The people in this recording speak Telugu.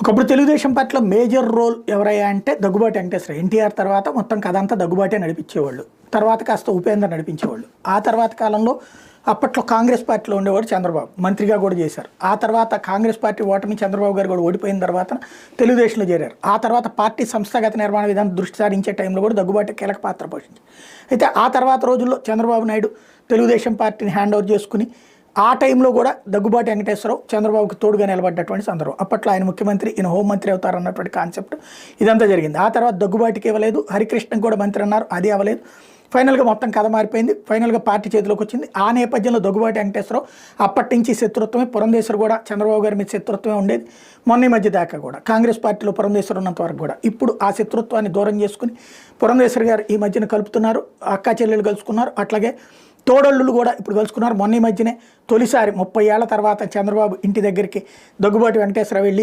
ఒకప్పుడు తెలుగుదేశం పార్టీలో మేజర్ రోల్ ఎవరయ్యా అంటే దగ్గుబాటి వెంకటేశ్వర. ఎన్టీఆర్ తర్వాత మొత్తం కథ అంతా దగ్గుబాటే నడిపించేవాళ్ళు. తర్వాత కాస్త ఉపేంద్ర నడిపించేవాళ్ళు. ఆ తర్వాత కాలంలో అప్పట్లో కాంగ్రెస్ పార్టీలో ఉండేవాడు చంద్రబాబు, మంత్రిగా కూడా చేశారు. ఆ తర్వాత కాంగ్రెస్ పార్టీ ఓటమి, చంద్రబాబు గారు కూడా ఓడిపోయిన తర్వాత తెలుగుదేశంలో చేరారు. ఆ తర్వాత పార్టీ సంస్థాగత నిర్మాణ విధానం దృష్టి సారించే టైంలో కూడా దగ్గుబాటి కీలక పాత్ర పోషించారు. అయితే ఆ తర్వాత రోజుల్లో చంద్రబాబు నాయుడు తెలుగుదేశం పార్టీని హ్యాండ్ ఓవర్ చేసుకుని ఆ టైంలో కూడా దగ్గుబాటి వెంకటేశ్వరరావు చంద్రబాబుకి తోడుగా నిలబడ్డటువంటి సందర్భం. అప్పట్లో ఆయన ముఖ్యమంత్రి, ఈయన హోంమంత్రి అవుతారు అన్నటువంటి కాన్సెప్ట్ ఇదంతా జరిగింది. ఆ తర్వాత దగ్గుబాటికి ఇవ్వలేదు, హరికృష్ణకి కూడా మంత్రి అన్నారు, అది అవ్వలేదు. ఫైనల్గా మొత్తం కథ మారిపోయింది. ఫైనల్గా పార్టీ చేతిలోకి వచ్చింది. ఆ నేపథ్యంలో దగ్గుబాటి వెంకటేశ్వరరావు అప్పటి నుంచి శత్రుత్వమే. పురంధేశ్వర్ కూడా చంద్రబాబు గారి మీద శత్రుత్వమే ఉండేది. మొన్న మధ్య దాకా కూడా కాంగ్రెస్ పార్టీలో పురంధేశ్వర్ ఉన్నంత వరకు కూడా. ఇప్పుడు ఆ శత్రుత్వాన్ని దూరం చేసుకుని పురంధేశ్వర్ గారు ఈ మధ్యన కలుపుతున్నారు. అక్కా చెల్లెలు కలుసుకున్నారు. అట్లాగే తోడళ్ళు కూడా ఇప్పుడు కలుసుకున్నారు. మొన్న మధ్యనే తొలిసారి 30 ఏళ్ల తర్వాత చంద్రబాబు ఇంటి దగ్గరికి దగ్గుబాటి వెంకటేశ్వరరావు వెళ్ళి